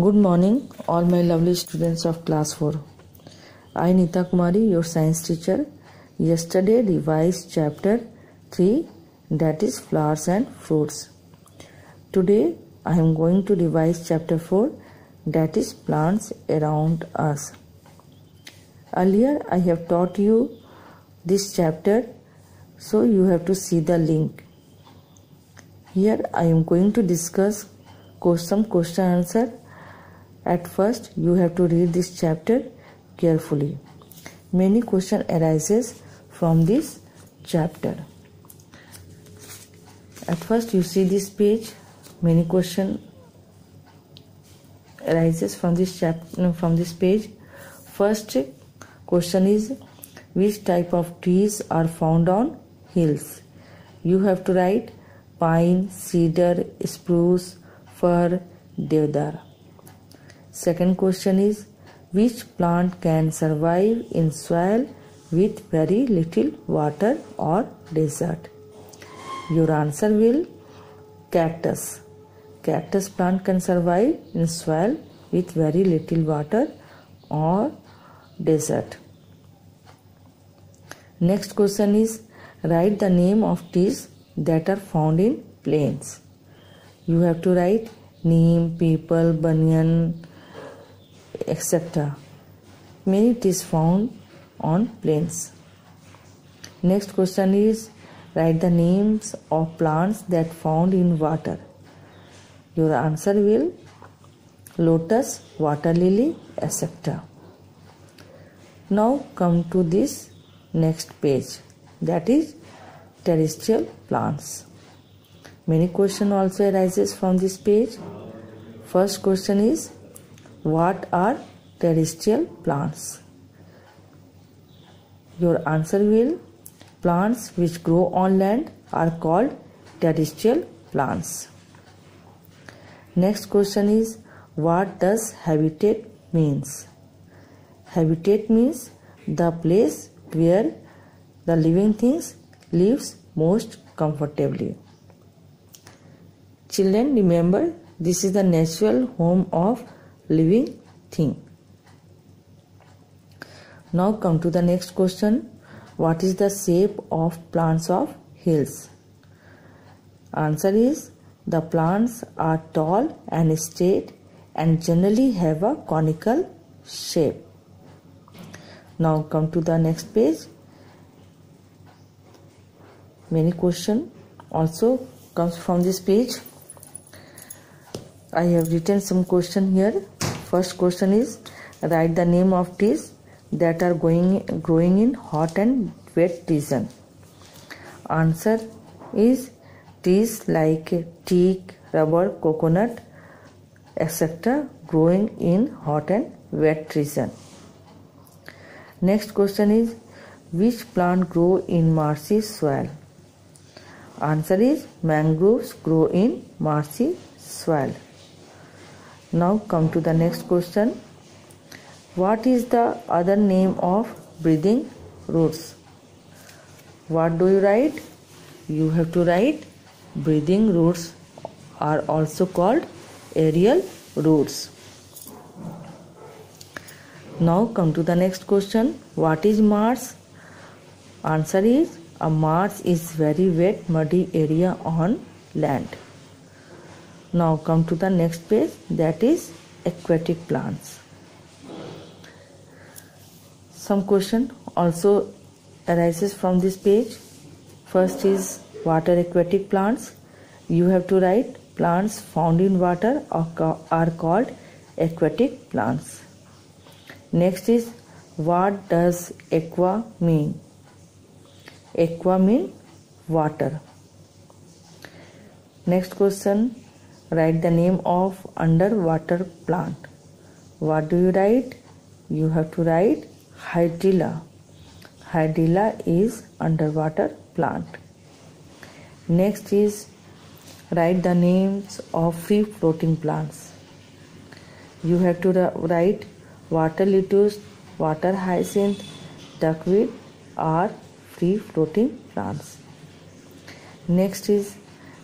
Good morning, all my lovely students of class 4. I, Nita Kumari, your science teacher, yesterday revised chapter 3, that is flowers and fruits. Today I am going to revise chapter 4, that is plants around us. Earlier I have taught you this chapter, so you have to see the link. Here I am going to discuss some question answer. At first, you have to read this chapter carefully. Many questions arises from this chapter. At first, you see this page. Many questions arises from this chapter, from this page. First question is, which type of trees are found on hills? You have to write pine, cedar, spruce, fir, deodar. Second question is, which plant can survive in soil with very little water or desert? Your answer will cactus. Cactus plant can survive in soil with very little water or desert. Next question is, write the name of trees that are found in plains. You have to write neem, peepal, banyan, etc. Many trees found on plains. Next question is, write the names of plants that found in water. Your answer will lotus, water lily, etc. Now come to this next page, that is terrestrial plants. Many questions also arises from this page. First question is, what are terrestrial plants? Your answer will, plants which grow on land are called terrestrial plants. Next question is, what does habitat means? Habitat means the place where the living things lives most comfortably. Children, remember, this is the natural home of living thing. Now come to the next question. What is the shape of plants of hills? Answer is, the plants are tall and straight and generally have a conical shape. Now come to the next page. Many questions also comes from this page. I have written some question here. First question is, write the name of trees that are growing in hot and wet region. Answer is trees like teak, rubber, coconut, etc. growing in hot and wet region. Next question is, which plant grow in marshy soil? Answer is, mangroves grow in marshy soil. Now come to the next question. What is the other name of breathing roots? What do you write? You have to write breathing roots are also called aerial roots. Now come to the next question. What is marsh? Answer is, a marsh is very wet, muddy area on land. Now come to the next page, that is aquatic plants. Some question also arises from this page. First is water aquatic plants. You have to write plants found in water are called aquatic plants. Next is, what does aqua mean? Aqua means water. Next question, write the name of underwater plant. What do you write? You have to write hydrilla. Hydrilla is underwater plant. Next is, write the names of free floating plants. You have to write water lettuce, water hyacinth, duckweed are free floating plants. Next is,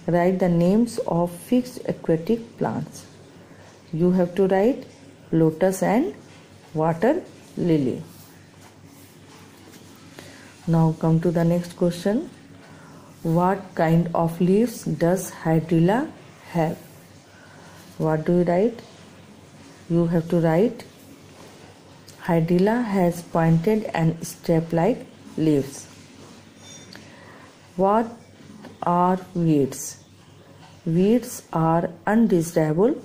write the names of fixed aquatic plants. you have to write lotus and water lily. Now come to the next question. What kind of leaves does hydrilla have? What do you write? You have to write hydrilla has pointed and strap-like leaves. What are weeds? Weeds are undesirable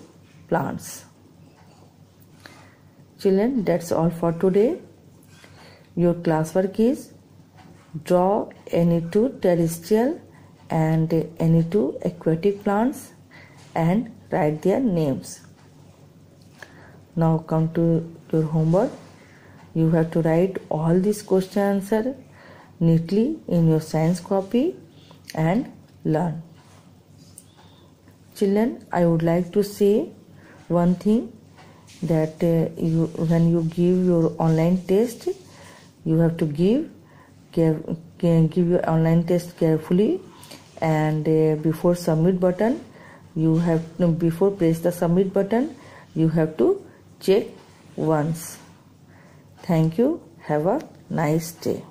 plants. Children, that's all for today. Your classwork is draw any two terrestrial and any two aquatic plants and write their names. Now come to your homework. You have to write all these question answer neatly in your science copy and learn. Children, I would like to say one thing, that when you give your online test, you have to give your online test carefully, and before submit button, before press the submit button, you have to check once. Thank you. Have a nice day.